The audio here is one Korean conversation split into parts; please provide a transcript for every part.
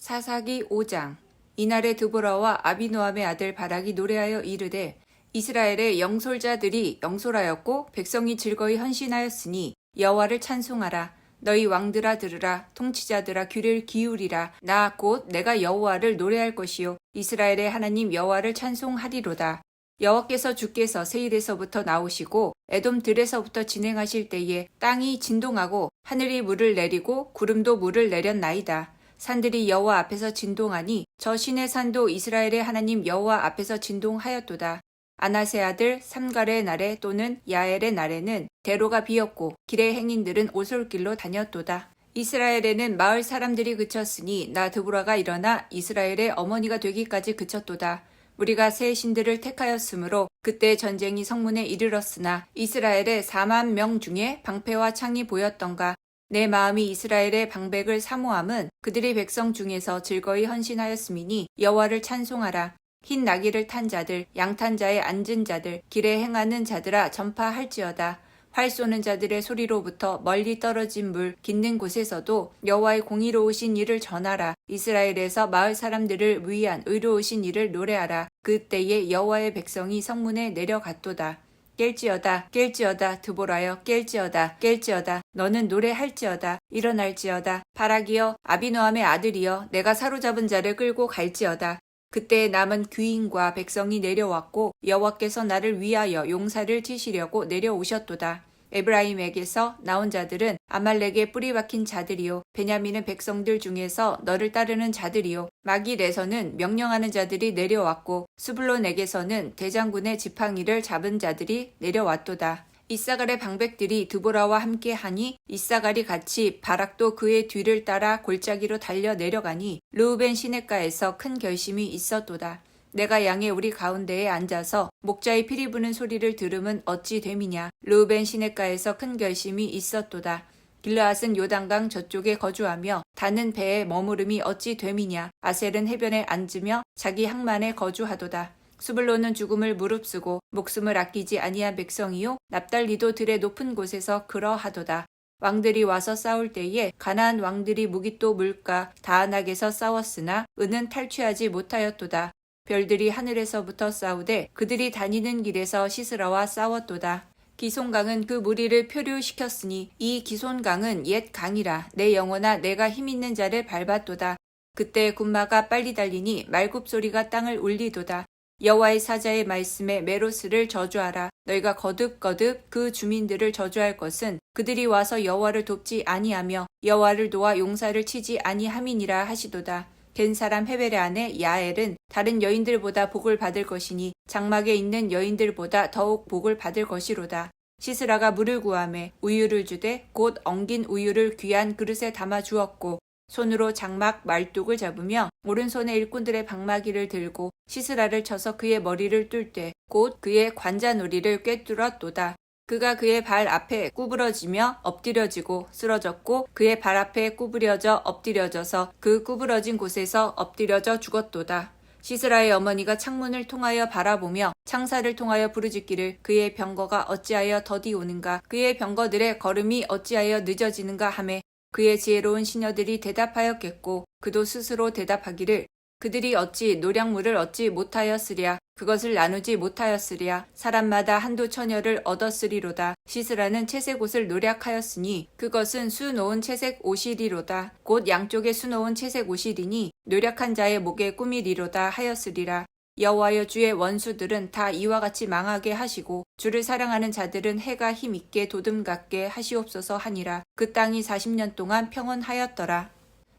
사사기 5장. 이날에 드보라와 아비노함의 아들 바락이 노래하여 이르되 이스라엘의 영솔자들이 영솔하였고 백성이 즐거이 헌신하였으니 여호와를 찬송하라. 너희 왕들아 들으라. 통치자들아 귀를 기울이라. 나 곧 내가 여호와를 노래할 것이요 이스라엘의 하나님 여호와를 찬송하리로다. 여호와께서 주께서 세일에서부터 나오시고 에돔 들에서부터 진행하실 때에 땅이 진동하고 하늘이 물을 내리고 구름도 물을 내렸나이다. 산들이 여호와 앞에서 진동하니 저 신의 산도 이스라엘의 하나님 여호와 앞에서 진동하였도다. 아나세 아들 삼갈의 날에 또는 야엘의 날에는 대로가 비었고 길의 행인들은 오솔길로 다녔도다. 이스라엘에는 마을 사람들이 그쳤으니 나 드보라가 일어나 이스라엘의 어머니가 되기까지 그쳤도다. 우리가 새 신들을 택하였으므로 그때 전쟁이 성문에 이르렀으나 이스라엘의 4만 명 중에 방패와 창이 보였던가. 내 마음이 이스라엘의 방백을 사모함은 그들이 백성 중에서 즐거이 헌신하였음이니 여호와를 찬송하라. 흰 나귀를 탄 자들, 양탄 자에 앉은 자들, 길에 행하는 자들아 전파할지어다. 활 쏘는 자들의 소리로부터 멀리 떨어진 물 깃는 곳에서도 여호와의 공의로우신 일을 전하라. 이스라엘에서 마을 사람들을 위한 의로우신 일을 노래하라. 그때에 여호와의 백성이 성문에 내려갔도다. 깰지어다 깰지어다 드보라여 깰지어다 깰지어다 너는 노래할지어다 일어날지어다 바락이여 아비노함의 아들이여 내가 사로잡은 자를 끌고 갈지어다. 그때 남은 귀인과 백성이 내려왔고 여호와께서 나를 위하여 용사를 치시려고 내려오셨도다. 에브라임에게서 나온 자들은 아말렉의 뿌리 박힌 자들이요 베냐민의 백성들 중에서 너를 따르는 자들이요 마길에서는 명령하는 자들이 내려왔고 스불론에게서는 대장군의 지팡이를 잡은 자들이 내려왔도다. 이사갈의 방백들이 드보라와 함께하니 이사갈이 같이 바락도 그의 뒤를 따라 골짜기로 달려 내려가니 르우벤 시냇가에서 큰 결심이 있었도다. 내가 양의 우리 가운데에 앉아서 목자의 피리 부는 소리를 들음은 어찌 됨이냐. 르우벤 시냇가에서 큰 결심이 있었도다. 길르앗은 요단강 저쪽에 거주하며 다는 배에 머무름이 어찌 됨이냐. 아셀은 해변에 앉으며 자기 항만에 거주하도다. 스불론은 죽음을 무릅쓰고 목숨을 아끼지 아니한 백성이요 납달리도 들의 높은 곳에서 그러하도다. 왕들이 와서 싸울 때에 가나안 왕들이 무깃도 물가 다안악에서 싸웠으나 은은 탈취하지 못하였도다. 별들이 하늘에서부터 싸우되 그들이 다니는 길에서 시스라와 싸웠도다. 기손강은 그 무리를 표류시켰으니 이 기손강은 옛 강이라. 내 영혼아 내가 힘있는 자를 밟았도다. 그때 군마가 빨리 달리니 말굽소리가 땅을 울리도다. 여호와의 사자의 말씀에 메로스를 저주하라. 너희가 거듭거듭 그 주민들을 저주할 것은 그들이 와서 여호와를 돕지 아니하며 여호와를 도와 용사를 치지 아니함이니라 하시도다. 겐 사람 헤벨의 아내 야엘은 다른 여인들보다 복을 받을 것이니 장막에 있는 여인들보다 더욱 복을 받을 것이로다. 시스라가 물을 구하매 우유를 주되 곧 엉긴 우유를 귀한 그릇에 담아 주었고 손으로 장막 말뚝을 잡으며 오른손에 일꾼들의 방마기를 들고 시스라를 쳐서 그의 머리를 뚫 때 곧 그의 관자놀이를 꿰뚫었도다. 그가 그의 발 앞에 구부러지며 엎드려지고 쓰러졌고 그의 발 앞에 구부려져 엎드려져서 그 구부러진 곳에서 엎드려져 죽었도다. 시스라의 어머니가 창문을 통하여 바라보며 창사를 통하여 부르짖기를 그의 병거가 어찌하여 더디 오는가 그의 병거들의 걸음이 어찌하여 늦어지는가 하매 그의 지혜로운 시녀들이 대답하였겠고 그도 스스로 대답하기를 그들이 어찌 노량물을 얻지 못하였으랴 그것을 나누지 못하였으랴 사람마다 한두 처녀를 얻었으리로다. 시스라는 채색 옷을 노략하였으니 그것은 수놓은 채색 옷이리로다. 곧 양쪽에 수놓은 채색 옷이리니 노략한 자의 목에 꾸미리로다 하였으리라. 여호와여 주의 원수들은 다 이와 같이 망하게 하시고 주를 사랑하는 자들은 해가 힘있게 도둠 같게 하시옵소서 하니라. 그 땅이 40년 동안 평온하였더라.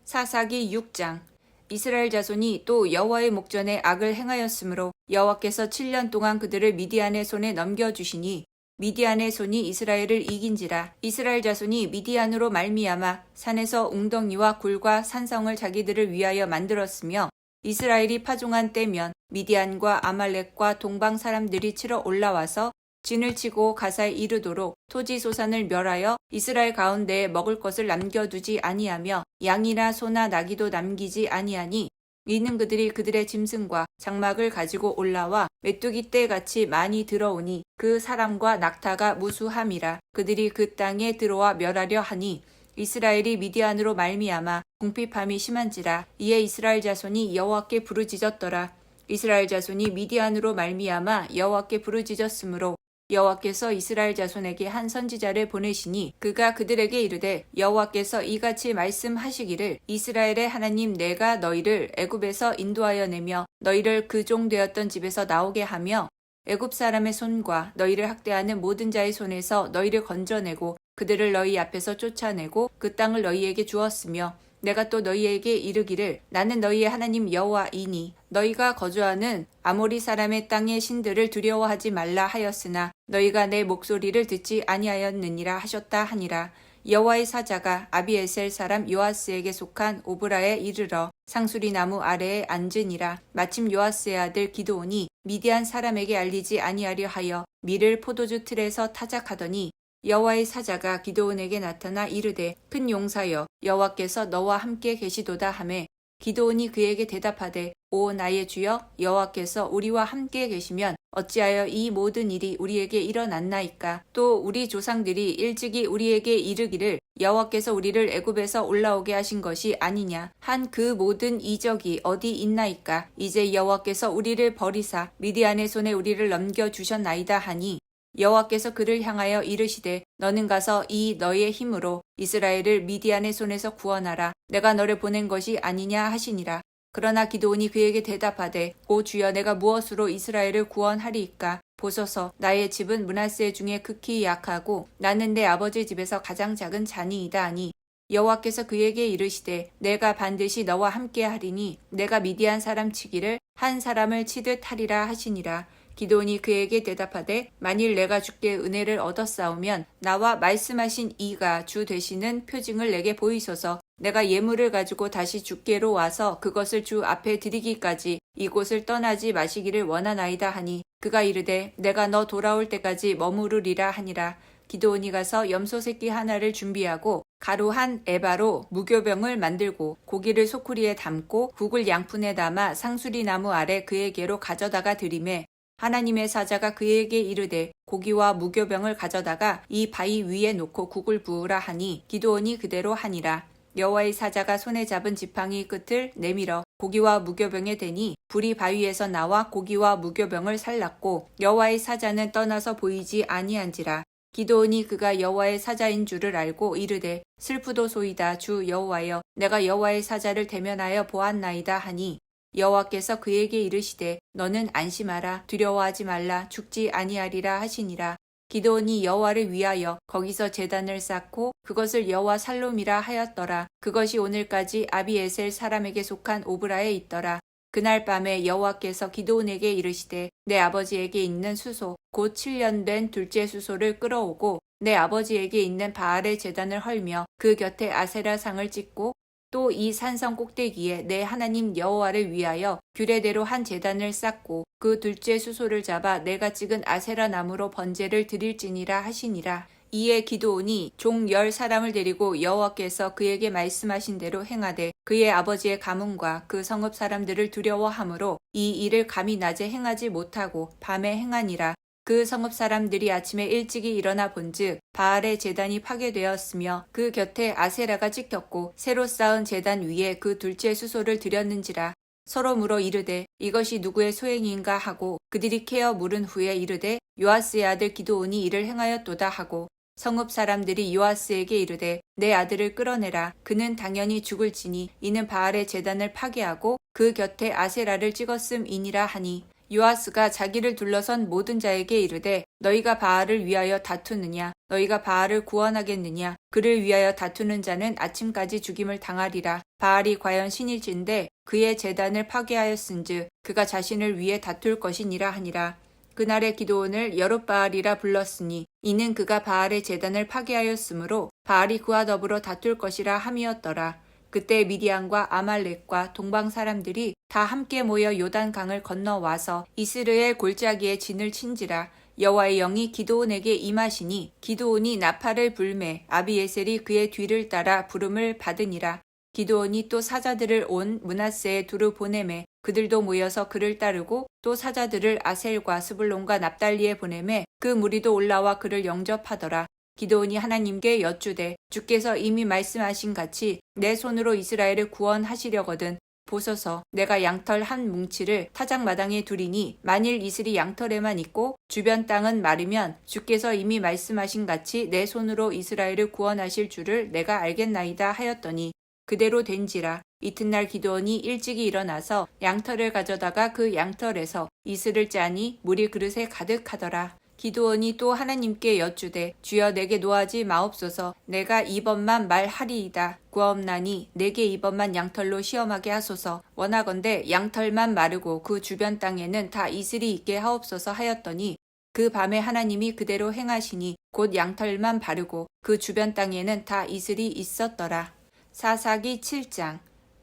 사사기 6장. 이스라엘 자손이 또 여호와의 목전에 악을 행하였으므로 여호와께서 7년 동안 그들을 미디안의 손에 넘겨주시니 미디안의 손이 이스라엘을 이긴지라. 이스라엘 자손이 미디안으로 말미암아 산에서 웅덩이와 굴과 산성을 자기들을 위하여 만들었으며 이스라엘이 파종한 때면 미디안과 아말렉과 동방 사람들이 치러 올라와서 진을 치고 가사에 이르도록 토지 소산을 멸하여 이스라엘 가운데에 먹을 것을 남겨두지 아니하며 양이나 소나 나귀도 남기지 아니하니 이는 그들이 그들의 짐승과 장막을 가지고 올라와 메뚜기 떼같이 많이 들어오니 그 사람과 낙타가 무수함이라. 그들이 그 땅에 들어와 멸하려 하니 이스라엘이 미디안으로 말미암아 궁핍함이 심한지라. 이에 이스라엘 자손이 여호와께 부르짖었더라. 이스라엘 자손이 미디안으로 말미암아 여호와께 부르짖었으므로 여호와께서 이스라엘 자손에게 한 선지자를 보내시니 그가 그들에게 이르되 여호와께서 이같이 말씀하시기를 이스라엘의 하나님 내가 너희를 애굽에서 인도하여 내며 너희를 그 종 되었던 집에서 나오게 하며 애굽 사람의 손과 너희를 학대하는 모든 자의 손에서 너희를 건져내고 그들을 너희 앞에서 쫓아내고 그 땅을 너희에게 주었으며 내가 또 너희에게 이르기를 나는 너희의 하나님 여호와이니 너희가 거주하는 아모리 사람의 땅의 신들을 두려워하지 말라 하였으나 너희가 내 목소리를 듣지 아니하였느니라 하셨다 하니라. 여호와의 사자가 아비에셀 사람 요아스에게 속한 오브라에 이르러 상수리 나무 아래에 앉으니라. 마침 요아스의 아들 기드온이 미디안 사람에게 알리지 아니하려 하여 밀을 포도주 틀에서 타작하더니 여호와의 사자가 기드온에게 나타나 이르되 큰 용사여 여호와께서 너와 함께 계시도다 하매 기드온이 그에게 대답하되 오 나의 주여 여호와께서 우리와 함께 계시면 어찌하여 이 모든 일이 우리에게 일어났나이까. 또 우리 조상들이 일찍이 우리에게 이르기를 여호와께서 우리를 애굽에서 올라오게 하신 것이 아니냐 한 그 모든 이적이 어디 있나이까. 이제 여호와께서 우리를 버리사 미디안의 손에 우리를 넘겨주셨나이다 하니 여호와께서 그를 향하여 이르시되 너는 가서 이 너의 힘으로 이스라엘을 미디안의 손에서 구원하라. 내가 너를 보낸 것이 아니냐 하시니라. 그러나 기드온이 그에게 대답하되 오 주여 내가 무엇으로 이스라엘을 구원하리이까. 보소서 나의 집은 므낫세 중에 극히 약하고 나는 내 아버지 집에서 가장 작은 자니이다 하니 여호와께서 그에게 이르시되 내가 반드시 너와 함께 하리니 내가 미디안 사람 치기를 한 사람을 치듯 하리라 하시니라. 기드온이 그에게 대답하되 만일 내가 주께 은혜를 얻었사오면 나와 말씀하신 이가 주 되시는 표징을 내게 보이소서. 내가 예물을 가지고 다시 주께로 와서 그것을 주 앞에 드리기까지 이곳을 떠나지 마시기를 원하나이다 하니 그가 이르되 내가 너 돌아올 때까지 머무르리라 하니라. 기드온이 가서 염소 새끼 하나를 준비하고 가루 한 에바로 무교병을 만들고 고기를 소쿠리에 담고 국을 양푼에 담아 상수리 나무 아래 그에게로 가져다가 드리매 하나님의 사자가 그에게 이르되 고기와 무교병을 가져다가 이 바위 위에 놓고 국을 부으라 하니 기드온이 그대로 하니라. 여호와의 사자가 손에 잡은 지팡이 끝을 내밀어 고기와 무교병에 대니 불이 바위에서 나와 고기와 무교병을 살랐고 여호와의 사자는 떠나서 보이지 아니한지라. 기드온이 그가 여호와의 사자인 줄을 알고 이르되 슬프도소이다 주 여호와여 내가 여호와의 사자를 대면하여 보았나이다 하니 여호와께서 그에게 이르시되 너는 안심하라 두려워하지 말라 죽지 아니하리라 하시니라. 기드온이 여호와를 위하여 거기서 제단을 쌓고 그것을 여호와 살롬이라 하였더라. 그것이 오늘까지 아비에셀 사람에게 속한 오브라에 있더라. 그날 밤에 여호와께서 기드온에게 이르시되 내 아버지에게 있는 수소 곧 7년 된 둘째 수소를 끌어오고 내 아버지에게 있는 바알의 제단을 헐며 그 곁에 아세라 상을 찍고 또 이 산성 꼭대기에 내 하나님 여호와를 위하여 규례대로 한 제단을 쌓고 그 둘째 수소를 잡아 내가 찍은 아세라 나무로 번제를 드릴지니라 하시니라. 이에 기드온이 종 10사람을 데리고 여호와께서 그에게 말씀하신 대로 행하되 그의 아버지의 가문과 그 성읍 사람들을 두려워하므로 이 일을 감히 낮에 행하지 못하고 밤에 행하니라. 그 성읍 사람들이 아침에 일찍이 일어나 본즉 바알의 제단이 파괴되었으며 그 곁에 아세라가 찍혔고 새로 쌓은 제단 위에 그 둘째 수소를 드렸는지라. 서로 물어 이르되 이것이 누구의 소행인가 하고 그들이 캐어 물은 후에 이르되 요아스의 아들 기드온이 이를 행하였도다 하고 성읍 사람들이 요아스에게 이르되 내 아들을 끌어내라. 그는 당연히 죽을지니 이는 바알의 제단을 파괴하고 그 곁에 아세라를 찍었음이니라 하니 요아스가 자기를 둘러선 모든 자에게 이르되 너희가 바알을 위하여 다투느냐 너희가 바알을 구원하겠느냐 그를 위하여 다투는 자는 아침까지 죽임을 당하리라. 바알이 과연 신일진데 그의 제단을 파괴하였은즉 그가 자신을 위해 다툴 것이니라 하니라. 그날의 기드온을 여룻바알이라 불렀으니 이는 그가 바알의 제단을 파괴하였으므로 바알이 그와 더불어 다툴 것이라 함이었더라. 그때 미디안과 아말렉과 동방 사람들이 다 함께 모여 요단강을 건너와서 이스르엘 골짜기에 진을 친지라. 여호와의 영이 기드온에게 임하시니 기드온이 나팔을 불매 아비에셀이 그의 뒤를 따라 부름을 받으니라. 기드온이 또 사자들을 온 므낫세에 두루 보내매 그들도 모여서 그를 따르고 또 사자들을 아셀과 스불론과 납달리에 보내매 그 무리도 올라와 그를 영접하더라. 기드온이 하나님께 여쭈되 주께서 이미 말씀하신 같이 내 손으로 이스라엘을 구원하시려거든 보소서 내가 양털 한 뭉치를 타작마당에 두리니 만일 이슬이 양털에만 있고 주변 땅은 마르면 주께서 이미 말씀하신 같이 내 손으로 이스라엘을 구원하실 줄을 내가 알겠나이다 하였더니 그대로 된지라. 이튿날 기드온이 일찍이 일어나서 양털을 가져다가 그 양털에서 이슬을 짜니 물이 그릇에 가득하더라. 기드온이 또 하나님께 여쭈되 주여 내게 노하지 마옵소서 내가 이번만 말하리이다. 구하옵나니 내게 이번만 양털로 시험하게 하소서. 원하건대 양털만 마르고 그 주변 땅에는 다 이슬이 있게 하옵소서 하였더니 그 밤에 하나님이 그대로 행하시니 곧 양털만 바르고 그 주변 땅에는 다 이슬이 있었더라. 사사기 7장.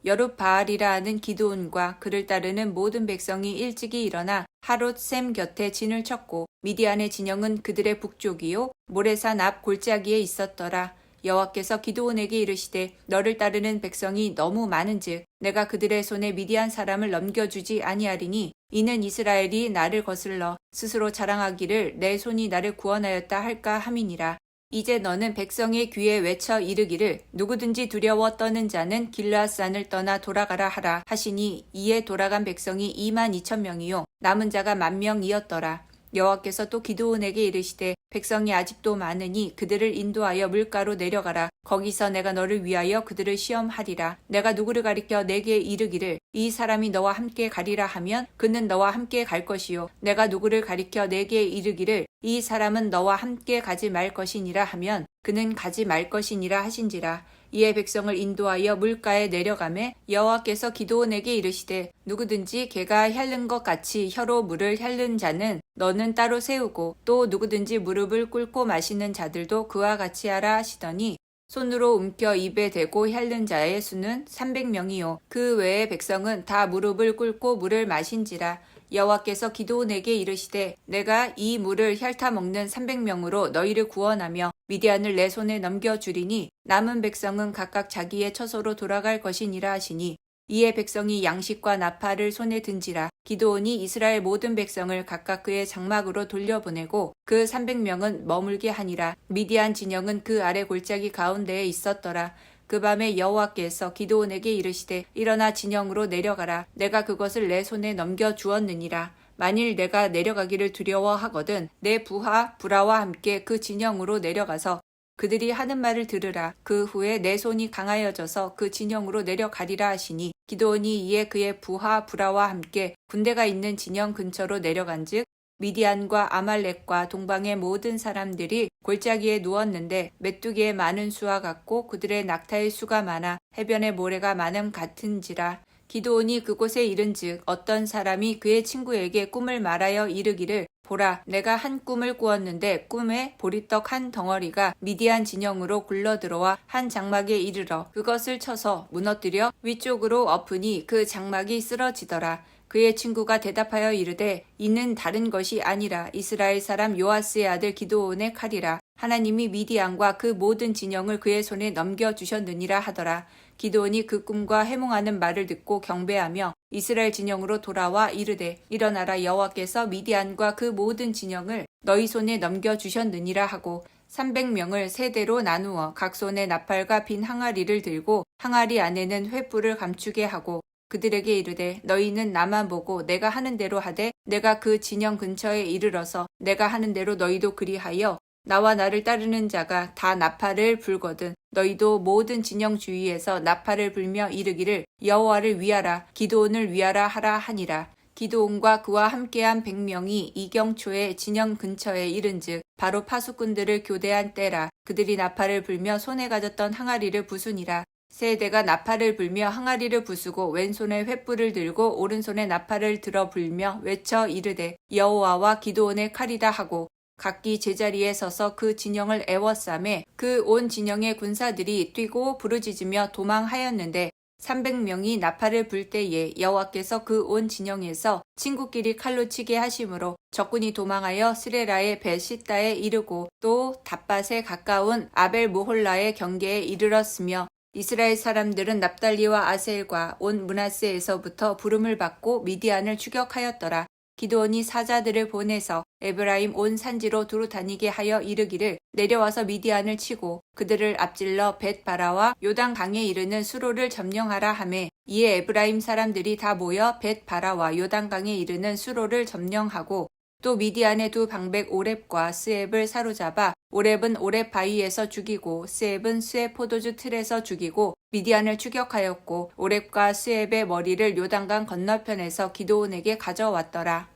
여룹바알이라 하는 기드온과 그를 따르는 모든 백성이 일찍이 일어나 하롯셈 곁에 진을 쳤고 미디안의 진영은 그들의 북쪽이요 모레산 앞 골짜기에 있었더라. 여호와께서 기드온에게 이르시되 너를 따르는 백성이 너무 많은즉 내가 그들의 손에 미디안 사람을 넘겨주지 아니하리니 이는 이스라엘이 나를 거슬러 스스로 자랑하기를 내 손이 나를 구원하였다 할까 함이니라. 이제 너는 백성의 귀에 외쳐 이르기를 누구든지 두려워 떠는 자는 길르앗산을 떠나 돌아가라 하라 하시니 이에 돌아간 백성이 22,000명이요 남은 자가 10,000명이었더라. 여호와께서 또 기드온에게 이르시되 백성이 아직도 많으니 그들을 인도하여 물가로 내려가라. 거기서 내가 너를 위하여 그들을 시험하리라. 내가 누구를 가리켜 내게 이르기를 이 사람이 너와 함께 가리라 하면 그는 너와 함께 갈 것이요 내가 누구를 가리켜 내게 이르기를 이 사람은 너와 함께 가지 말 것이니라 하면 그는 가지 말 것이니라 하신지라. 이에 백성을 인도하여 물가에 내려가매 여호와께서 기드온에게 이르시되 누구든지 개가 핥는 것 같이 혀로 물을 핥는 자는 너는 따로 세우고 또 누구든지 무릎을 꿇고 마시는 자들도 그와 같이 하라 하시더니 손으로 움켜 입에 대고 핥는 자의 수는 300명이요 그 외의 백성은 다 무릎을 꿇고 물을 마신지라. 여호와께서 기드온에게 이르시되 내가 이 물을 핥아 먹는 300명으로 너희를 구원하며 미디안을 내 손에 넘겨주리니 남은 백성은 각각 자기의 처소로 돌아갈 것이니라 하시니 이에 백성이 양식과 나팔을 손에 든지라. 기드온이 이스라엘 모든 백성을 각각 그의 장막으로 돌려보내고 그 300명은 머물게 하니라. 미디안 진영은 그 아래 골짜기 가운데에 있었더라. 그 밤에 여호와께서 기드온에게 이르시되 일어나 진영으로 내려가라. 내가 그것을 내 손에 넘겨주었느니라. 만일 내가 내려가기를 두려워하거든 내 부하 브라와 함께 그 진영으로 내려가서 그들이 하는 말을 들으라. 그 후에 내 손이 강하여져서 그 진영으로 내려가리라 하시니 기드온이 이에 그의 부하 브라와 함께 군대가 있는 진영 근처로 내려간즉 미디안과 아말렉과 동방의 모든 사람들이 골짜기에 누웠는데 메뚜기의 많은 수와 같고 그들의 낙타의 수가 많아 해변의 모래가 많음 같은지라. 기드온이 그곳에 이른즉 어떤 사람이 그의 친구에게 꿈을 말하여 이르기를 보라 내가 한 꿈을 꾸었는데 꿈에 보리떡 한 덩어리가 미디안 진영으로 굴러들어와 한 장막에 이르러 그것을 쳐서 무너뜨려 위쪽으로 엎으니 그 장막이 쓰러지더라. 그의 친구가 대답하여 이르되 이는 다른 것이 아니라 이스라엘 사람 요아스의 아들 기드온의 칼이라. 하나님이 미디안과 그 모든 진영을 그의 손에 넘겨주셨느니라 하더라. 기드온이 그 꿈과 해몽하는 말을 듣고 경배하며 이스라엘 진영으로 돌아와 이르되 일어나라 여호와께서 미디안과 그 모든 진영을 너희 손에 넘겨주셨느니라 하고 300명을 세 대로 나누어 각 손에 나팔과 빈 항아리를 들고 항아리 안에는 횃불을 감추게 하고 그들에게 이르되 너희는 나만 보고 내가 하는 대로 하되 내가 그 진영 근처에 이르러서 내가 하는 대로 너희도 그리하여 나와 나를 따르는 자가 다 나팔을 불거든 너희도 모든 진영 주위에서 나팔을 불며 이르기를 여호와를 위하라 기드온을 위하라 하라 하니라. 기드온과 그와 함께한 100명이 이경초에 진영 근처에 이른즉 바로 파수꾼들을 교대한 때라. 그들이 나팔을 불며 손에 가졌던 항아리를 부수니라. 세 대가 나팔을 불며 항아리를 부수고 왼손에 횃불을 들고 오른손에 나팔을 들어 불며 외쳐 이르되 여호와와 기드온의 칼이다 하고 각기 제자리에 서서 그 진영을 에워싸매 그 온 진영의 군사들이 뛰고 부르짖으며 도망하였는데 300명이 나팔을 불 때에 여호와께서 그 온 진영에서 친구끼리 칼로 치게 하심으로 적군이 도망하여 스레라의 벳시다에 이르고 또 답밭에 가까운 아벨 모홀라의 경계에 이르렀으며 이스라엘 사람들은 납달리와 아셀과 온 므낫세에서부터 부름을 받고 미디안을 추격하였더라. 기드온이 사자들을 보내서 에브라임 온 산지로 두루 다니게 하여 이르기를 내려와서 미디안을 치고 그들을 앞질러 벳바라와 요단 강에 이르는 수로를 점령하라 하매 이에 에브라임 사람들이 다 모여 벳바라와 요단 강에 이르는 수로를 점령하고 또 미디안의 두 방백 오렙과 스앱을 사로잡아 오렙은 오렙 바위에서 죽이고 스앱은 스앱 포도주 틀에서 죽이고 미디안을 추격하였고 오렙과 스앱의 머리를 요단강 건너편에서 기드온에게 가져왔더라.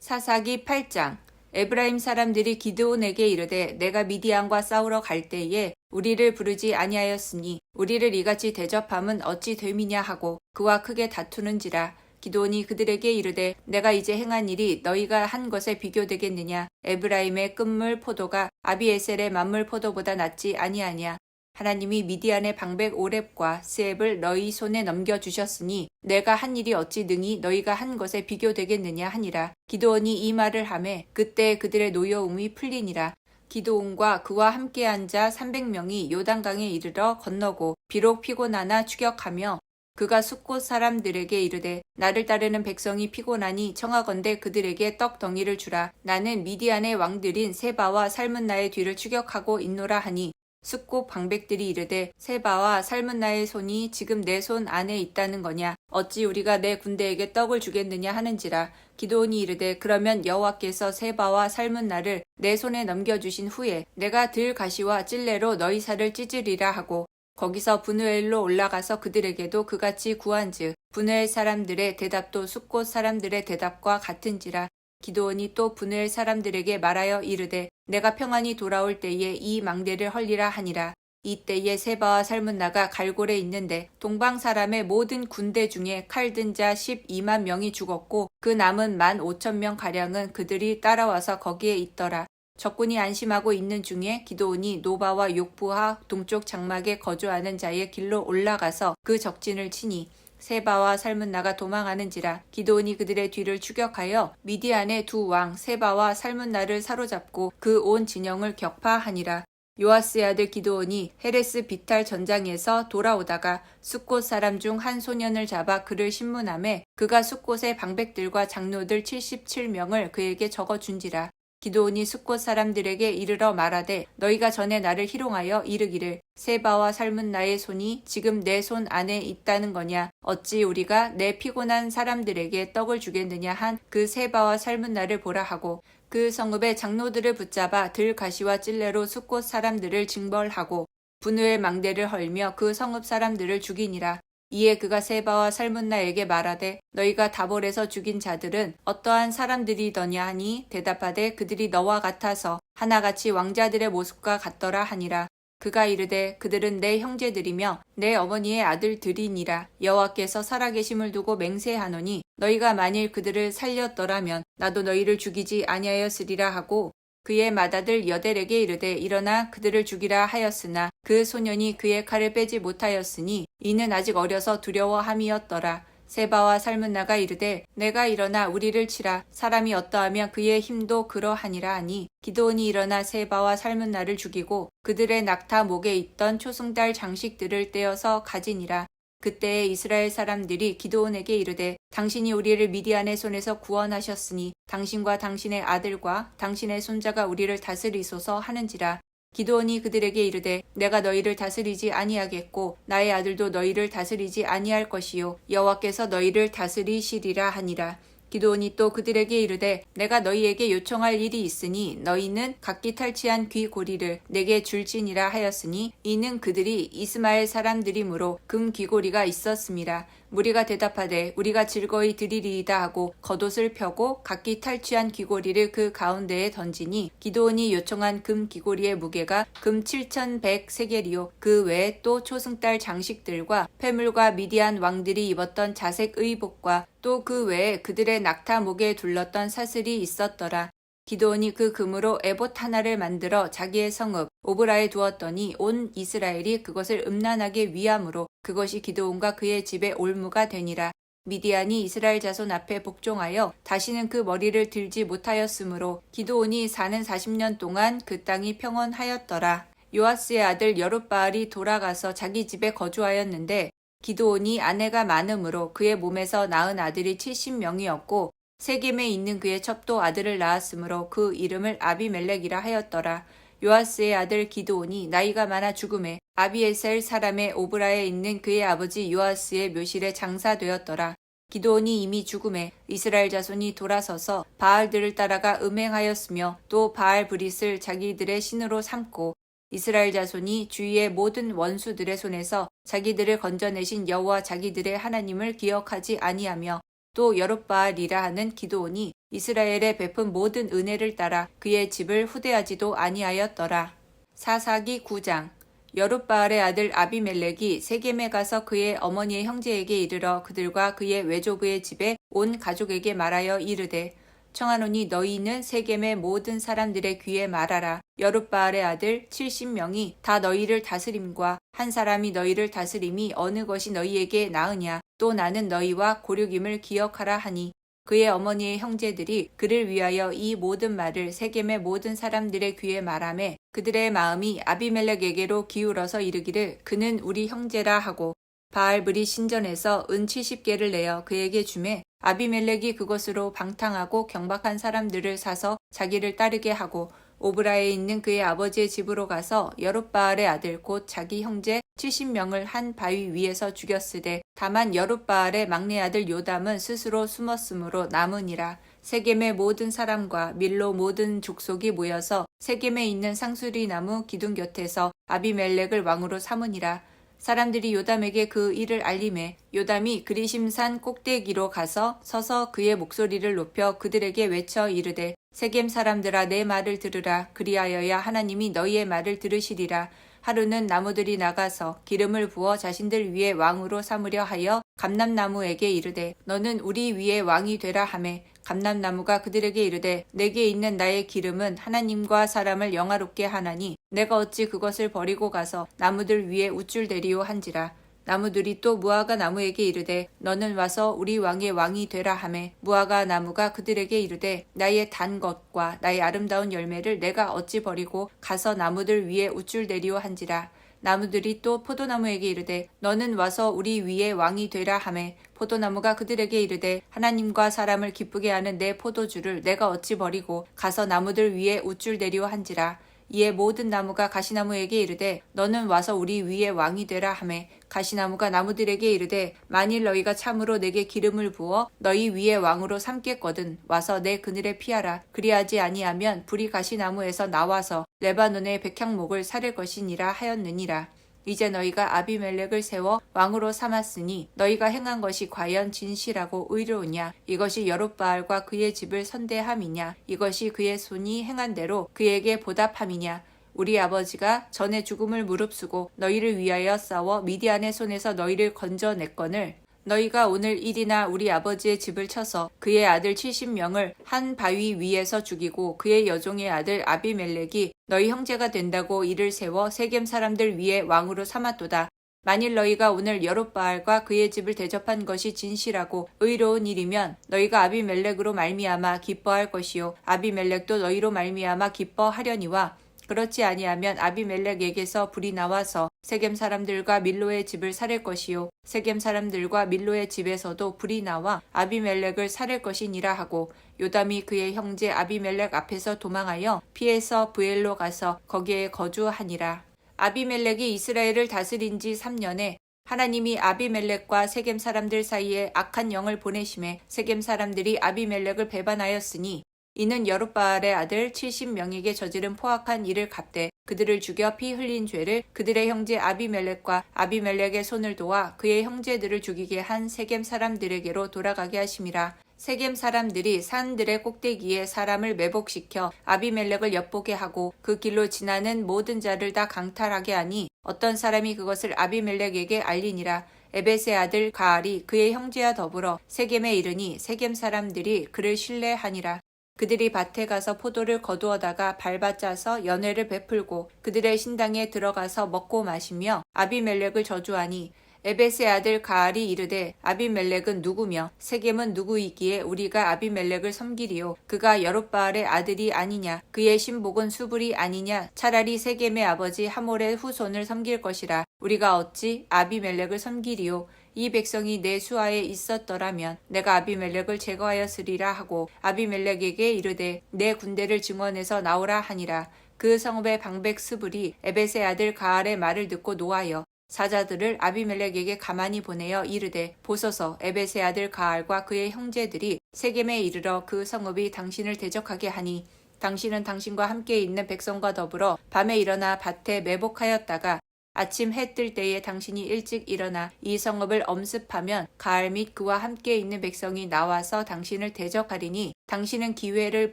사사기 8장. 에브라임 사람들이 기드온에게 이르되 내가 미디안과 싸우러 갈 때에 우리를 부르지 아니하였으니 우리를 이같이 대접함은 어찌 됨이냐 하고 그와 크게 다투는지라. 기드온이 그들에게 이르되 내가 이제 행한 일이 너희가 한 것에 비교되겠느냐. 에브라임의 끝물 포도가 아비에셀의 만물 포도보다 낫지 아니하냐. 하나님이 미디안의 방백 오렙과 스앱을 너희 손에 넘겨주셨으니 내가 한 일이 어찌 능히 너희가 한 것에 비교되겠느냐 하니라. 기드온이 이 말을 하매 그때 그들의 노여움이 풀리니라. 기드온과 그와 함께한 자 300명이 요단강에 이르러 건너고 비록 피곤하나 추격하며 그가 숫곳 사람들에게 이르되 나를 따르는 백성이 피곤하니 청하건대 그들에게 떡 덩이를 주라. 나는 미디안의 왕들인 세바와 살문나의 뒤를 추격하고 있노라 하니 숫곳 방백들이 이르되 세바와 살문나의 손이 지금 내 손 안에 있다는 거냐. 어찌 우리가 내 군대에게 떡을 주겠느냐 하는지라. 기드온이 이르되 그러면 여호와께서 세바와 살문나를 내 손에 넘겨주신 후에 내가 들가시와 찔레로 너희 살을 찢으리라 하고 거기서 브누엘로 올라가서 그들에게도 그같이 구한즉 브누엘 사람들의 대답도 숫곳 사람들의 대답과 같은지라. 기드온이 또 브누엘 사람들에게 말하여 이르되 내가 평안히 돌아올 때에 이 망대를 헐리라 하니라. 이때에 세바와 살문나가 갈골에 있는데 동방 사람의 모든 군대 중에 칼 든 자 12만 명이 죽었고 그 남은 15,000명 가량은 그들이 따라와서 거기에 있더라. 적군이 안심하고 있는 중에 기드온이 노바와 욕부하 동쪽 장막에 거주하는 자의 길로 올라가서 그 적진을 치니 세바와 살문나가 도망하는지라. 기드온이 그들의 뒤를 추격하여 미디안의 두 왕 세바와 살문나를 사로잡고 그 온 진영을 격파하니라. 요아스의 아들 기드온이 헤레스 비탈 전장에서 돌아오다가 숫곳 사람 중 한 소년을 잡아 그를 신문하매 그가 숫곳의 방백들과 장로들 77명을 그에게 적어준지라. 기드온이 숫곳 사람들에게 이르러 말하되 너희가 전에 나를 희롱하여 이르기를 세바와 살문나의 손이 지금 내 손 안에 있다는 거냐. 어찌 우리가 내 피곤한 사람들에게 떡을 주겠느냐 한 그 세바와 살문나를 보라 하고 그 성읍의 장로들을 붙잡아 들가시와 찔레로 숫곳 사람들을 징벌하고 분우의 망대를 헐며 그 성읍 사람들을 죽이니라. 이에 그가 세바와 살문나에게 말하되 너희가 다볼에서 죽인 자들은 어떠한 사람들이더냐 하니 대답하되 그들이 너와 같아서 하나같이 왕자들의 모습과 같더라 하니라. 그가 이르되 그들은 내 형제들이며 내 어머니의 아들들이니라. 여호와께서 살아계심을 두고 맹세하노니 너희가 만일 그들을 살렸더라면 나도 너희를 죽이지 아니하였으리라 하고 그의 맏아들 여델에게 이르되 일어나 그들을 죽이라 하였으나 그 소년이 그의 칼을 빼지 못하였으니 이는 아직 어려서 두려워함이었더라. 세바와 살문나가 이르되 내가 일어나 우리를 치라. 사람이 어떠하면 그의 힘도 그러하니라 하니 기드온이 일어나 세바와 살문나를 죽이고 그들의 낙타 목에 있던 초승달 장식들을 떼어서 가지니라. 그때에 이스라엘 사람들이 기드온에게 이르되 당신이 우리를 미디안의 손에서 구원하셨으니 당신과 당신의 아들과 당신의 손자가 우리를 다스리소서 하는지라. 기드온이 그들에게 이르되 내가 너희를 다스리지 아니하겠고 나의 아들도 너희를 다스리지 아니할 것이요 여호와께서 너희를 다스리시리라 하니라. 기드온이 또 그들에게 이르되 내가 너희에게 요청할 일이 있으니 너희는 각기 탈취한 귀고리를 내게 줄지니라 하였으니 이는 그들이 이스마엘 사람들이므로 금 귀고리가 있었음이라. 무리가 대답하되 우리가 즐거이 드리리이다 하고 겉옷을 펴고 각기 탈취한 귀고리를 그 가운데에 던지니 기드온이 요청한 금 귀고리의 무게가 금 7,100세겔이요 그 외에 또 초승달 장식들과 폐물과 미디안 왕들이 입었던 자색 의복과 또 그 외에 그들의 낙타 목에 둘렀던 사슬이 있었더라. 기드온이 그 금으로 에봇 하나를 만들어 자기의 성읍 오브라에 두었더니 온 이스라엘이 그것을 음란하게 위함으로 그것이 기드온과 그의 집의 올무가 되니라. 미디안이 이스라엘 자손 앞에 복종하여 다시는 그 머리를 들지 못하였으므로 기드온이 사는 40년 동안 그 땅이 평온하였더라. 요아스의 아들 여룻바알이 돌아가서 자기 집에 거주하였는데 기드온이 아내가 많으므로 그의 몸에서 낳은 아들이 70명이었고 세겜에 있는 그의 첩도 아들을 낳았으므로 그 이름을 아비멜렉이라 하였더라. 요아스의 아들 기드온이 나이가 많아 죽음에 아비에셀 사람의 오브라에 있는 그의 아버지 요아스의 묘실에 장사되었더라. 기드온이 이미 죽음에 이스라엘 자손이 돌아서서 바알들을 따라가 음행하였으며 또 바알 브릿을 자기들의 신으로 삼고 이스라엘 자손이 주위의 모든 원수들의 손에서 자기들을 건져내신 여호와 자기들의 하나님을 기억하지 아니하며 또 여룻바알이라 하는 기드온이 이스라엘에 베푼 모든 은혜를 따라 그의 집을 후대하지도 아니하였더라. 사사기 9장. 여룻바알의 아들 아비멜렉이 세겜에 가서 그의 어머니의 형제에게 이르러 그들과 그의 외조부의 집에 온 가족에게 말하여 이르되 청하노니 너희는 세겜의 모든 사람들의 귀에 말하라. 여룻바알의 아들 70명이 다 너희를 다스림과 한 사람이 너희를 다스림이 어느 것이 너희에게 나으냐. 또 나는 너희와 고륙임을 기억하라 하니 그의 어머니의 형제들이 그를 위하여 이 모든 말을 세겜의 모든 사람들의 귀에 말하매 그들의 마음이 아비멜렉에게로 기울어서 이르기를 그는 우리 형제라 하고 바알브리 신전에서 은 70개를 내어 그에게 주매 아비멜렉이 그것으로 방탕하고 경박한 사람들을 사서 자기를 따르게 하고 오브라에 있는 그의 아버지의 집으로 가서 여룻바알의 아들 곧 자기 형제 70명을 한 바위 위에서 죽였으되 다만 여룻바알의 막내 아들 요담은 스스로 숨었으므로 남으니라. 세겜의 모든 사람과 밀로 모든 족속이 모여서 세겜에 있는 상수리 나무 기둥 곁에서 아비멜렉을 왕으로 삼으니라. 사람들이 요담에게 그 일을 알림해 요담이 그리심산 꼭대기로 가서 서서 그의 목소리를 높여 그들에게 외쳐 이르되 세겜 사람들아 내 말을 들으라. 그리하여야 하나님이 너희의 말을 들으시리라. 하루는 나무들이 나가서 기름을 부어 자신들 위에 왕으로 삼으려 하여 감람나무에게 이르되 너는 우리 위에 왕이 되라 하매 감람나무가 그들에게 이르되 내게 있는 나의 기름은 하나님과 사람을 영화롭게 하나니 내가 어찌 그것을 버리고 가서 나무들 위에 우쭐대리오 한지라. 나무들이 또 무화과 나무에게 이르되 너는 와서 우리 왕의 왕이 되라 하매 무화과 나무가 그들에게 이르되 나의 단 것과 나의 아름다운 열매를 내가 어찌 버리고 가서 나무들 위에 우쭐대리오 한지라. 나무들이 또 포도나무에게 이르되 너는 와서 우리 위에 왕이 되라 하매 포도나무가 그들에게 이르되 하나님과 사람을 기쁘게 하는 내 포도주를 내가 어찌 버리고 가서 나무들 위에 우쭐대리오 한지라. 이에 모든 나무가 가시나무에게 이르되 너는 와서 우리 위에 왕이 되라 하매 가시나무가 나무들에게 이르되 만일 너희가 참으로 내게 기름을 부어 너희 위에 왕으로 삼겠거든 와서 내 그늘에 피하라. 그리하지 아니하면 불이 가시나무에서 나와서 레바논의 백향목을 사를 것이니라 하였느니라. 이제 너희가 아비멜렉을 세워 왕으로 삼았으니 너희가 행한 것이 과연 진실하고 의로우냐. 이것이 여룻바알과 그의 집을 선대함이냐. 이것이 그의 손이 행한 대로 그에게 보답함이냐. 우리 아버지가 전에 죽음을 무릅쓰고 너희를 위하여 싸워 미디안의 손에서 너희를 건져냈거늘 너희가 오늘 일이나 우리 아버지의 집을 쳐서 그의 아들 70명을 한 바위 위에서 죽이고 그의 여종의 아들 아비멜렉이 너희 형제가 된다고 이를 세워 세겜 사람들 위에 왕으로 삼았도다. 만일 너희가 오늘 여룻바알과 그의 집을 대접한 것이 진실하고 의로운 일이면 너희가 아비멜렉으로 말미암아 기뻐할 것이요 아비멜렉도 너희로 말미암아 기뻐하려니와 그렇지 아니하면 아비멜렉에게서 불이 나와서 세겜 사람들과 밀로의 집을 살릴 것이요 세겜 사람들과 밀로의 집에서도 불이 나와 아비멜렉을 살릴 것이니라 하고 요담이 그의 형제 아비멜렉 앞에서 도망하여 피해서 브엘로 가서 거기에 거주하니라. 아비멜렉이 이스라엘을 다스린 지 3년에 하나님이 아비멜렉과 세겜 사람들 사이에 악한 영을 보내심에 세겜 사람들이 아비멜렉을 배반하였으니 이는 여룻바알의 아들 70명에게 저지른 포악한 일을 갚되 그들을 죽여 피 흘린 죄를 그들의 형제 아비멜렉과 아비멜렉의 손을 도와 그의 형제들을 죽이게 한 세겜 사람들에게로 돌아가게 하심이라. 세겜 사람들이 산들의 꼭대기에 사람을 매복시켜 아비멜렉을 엿보게 하고 그 길로 지나는 모든 자를 다 강탈하게 하니 어떤 사람이 그것을 아비멜렉에게 알리니라. 에벳의 아들 가알이 그의 형제와 더불어 세겜에 이르니 세겜 사람들이 그를 신뢰하니라. 그들이 밭에 가서 포도를 거두어다가 밟아짜서 연회를 베풀고 그들의 신당에 들어가서 먹고 마시며 아비멜렉을 저주하니 에벳의 아들 가알이 이르되 아비멜렉은 누구며 세겜은 누구이기에 우리가 아비멜렉을 섬기리요. 그가 여룻바알의 아들이 아니냐. 그의 신복은 수불이 아니냐. 차라리 세겜의 아버지 하몰의 후손을 섬길 것이라. 우리가 어찌 아비멜렉을 섬기리요. 이 백성이 내 수하에 있었더라면 내가 아비멜렉을 제거하였으리라 하고 아비멜렉에게 이르되 내 군대를 증원해서 나오라 하니라. 그 성읍의 방백 스불이 에벳의 아들 가알의 말을 듣고 노하여 사자들을 아비멜렉에게 가만히 보내어 이르되 보소서 에벳의 아들 가알과 그의 형제들이 세겜에 이르러 그 성읍이 당신을 대적하게 하니 당신은 당신과 함께 있는 백성과 더불어 밤에 일어나 밭에 매복하였다가 아침 해 뜰 때에 당신이 일찍 일어나 이 성읍을 엄습하면 가알 및 그와 함께 있는 백성이 나와서 당신을 대적하리니 당신은 기회를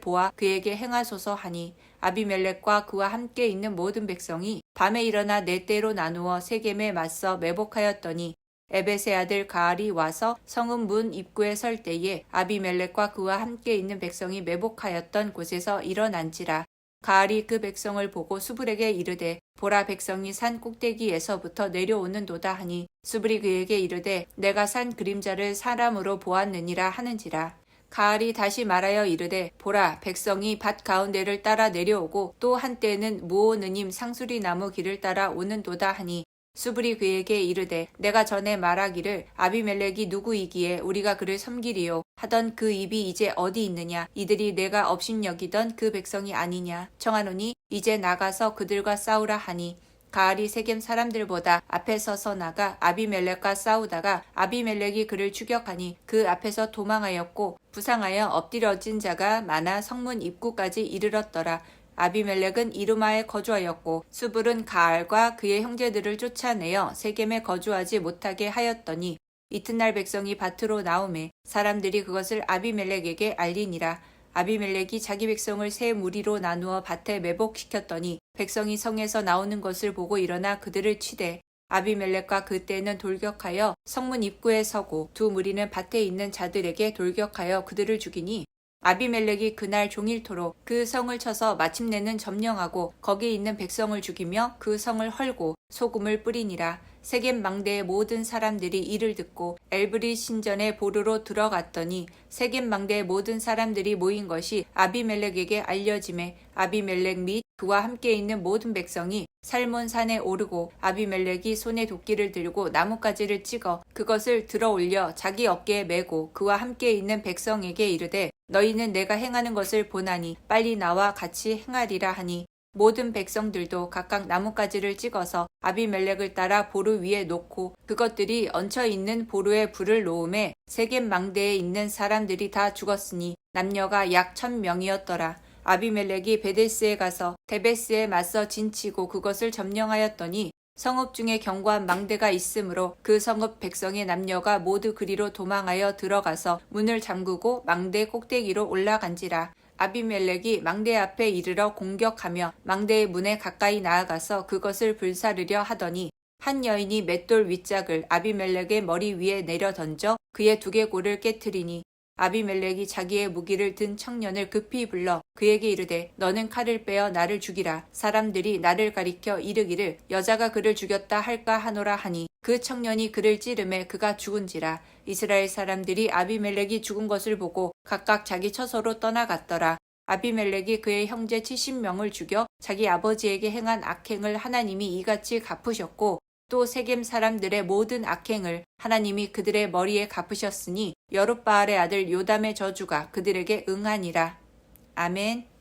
보아 그에게 행하소서 하니 아비멜렉과 그와 함께 있는 모든 백성이 밤에 일어나 네 때로 나누어 세겜에 맞서 매복하였더니 에벳의 아들 가알이 와서 성읍 문 입구에 설 때에 아비멜렉과 그와 함께 있는 백성이 매복하였던 곳에서 일어난지라. 가알이 그 백성을 보고 수불에게 이르되 보라 백성이 산 꼭대기에서부터 내려오는도다 하니 수불이 그에게 이르되 내가 산 그림자를 사람으로 보았느니라 하는지라. 가알이 다시 말하여 이르되 보라 백성이 밭 가운데를 따라 내려오고 또 한때는 무오느님 상수리나무 길을 따라 오는도다 하니 수불이 그에게 이르되 내가 전에 말하기를 아비멜렉이 누구이기에 우리가 그를 섬기리요 하던 그 입이 이제 어디 있느냐. 이들이 내가 업신여기던 그 백성이 아니냐. 청하노니 이제 나가서 그들과 싸우라 하니 가알이 세겜 사람들보다 앞에 서서 나가 아비멜렉과 싸우다가 아비멜렉이 그를 추격하니 그 앞에서 도망하였고 부상하여 엎드려진 자가 많아 성문 입구까지 이르렀더라. 아비멜렉은 이루마에 거주하였고 수불은 가알과 그의 형제들을 쫓아내어 세겜에 거주하지 못하게 하였더니 이튿날 백성이 밭으로 나오매 사람들이 그것을 아비멜렉에게 알리니라. 아비멜렉이 자기 백성을 세 무리로 나누어 밭에 매복시켰더니 백성이 성에서 나오는 것을 보고 일어나 그들을 치되 아비멜렉과 그때는 돌격하여 성문 입구에 서고 두 무리는 밭에 있는 자들에게 돌격하여 그들을 죽이니 아비멜렉이 그날 종일토록 그 성을 쳐서 마침내는 점령하고 거기 있는 백성을 죽이며 그 성을 헐고 소금을 뿌리니라. 세겜 망대의 모든 사람들이 이를 듣고 엘브리 신전의 보르로 들어갔더니 세겜 망대의 모든 사람들이 모인 것이 아비멜렉에게 알려지매 아비멜렉 및 그와 함께 있는 모든 백성이 살몬산에 오르고 아비멜렉이 손에 도끼를 들고 나뭇가지를 찍어 그것을 들어 올려 자기 어깨에 메고 그와 함께 있는 백성에게 이르되 너희는 내가 행하는 것을 보나니 빨리 나와 같이 행하리라 하니 모든 백성들도 각각 나뭇가지를 찍어서 아비멜렉을 따라 보루 위에 놓고 그것들이 얹혀 있는 보루에 불을 놓음에 세겜 망대에 있는 사람들이 다 죽었으니 남녀가 약 1000명이었더라. 아비멜렉이 베데스에 가서 데베스에 맞서 진치고 그것을 점령하였더니 성읍 중에 견고한 망대가 있으므로 그 성읍 백성의 남녀가 모두 그리로 도망하여 들어가서 문을 잠그고 망대 꼭대기로 올라간지라. 아비멜렉이 망대 앞에 이르러 공격하며 망대의 문에 가까이 나아가서 그것을 불사르려 하더니 한 여인이 맷돌 윗짝을 아비멜렉의 머리 위에 내려 던져 그의 두개골을 깨트리니 아비멜렉이 자기의 무기를 든 청년을 급히 불러 그에게 이르되 너는 칼을 빼어 나를 죽이라. 사람들이 나를 가리켜 이르기를 여자가 그를 죽였다 할까 하노라 하니 그 청년이 그를 찌르매 그가 죽은지라. 이스라엘 사람들이 아비멜렉이 죽은 것을 보고 각각 자기 처소로 떠나갔더라. 아비멜렉이 그의 형제 70명을 죽여 자기 아버지에게 행한 악행을 하나님이 이같이 갚으셨고 또 세겜 사람들의 모든 악행을 하나님이 그들의 머리에 갚으셨으니 여룻바알의 아들 요담의 저주가 그들에게 응하니라. 아멘.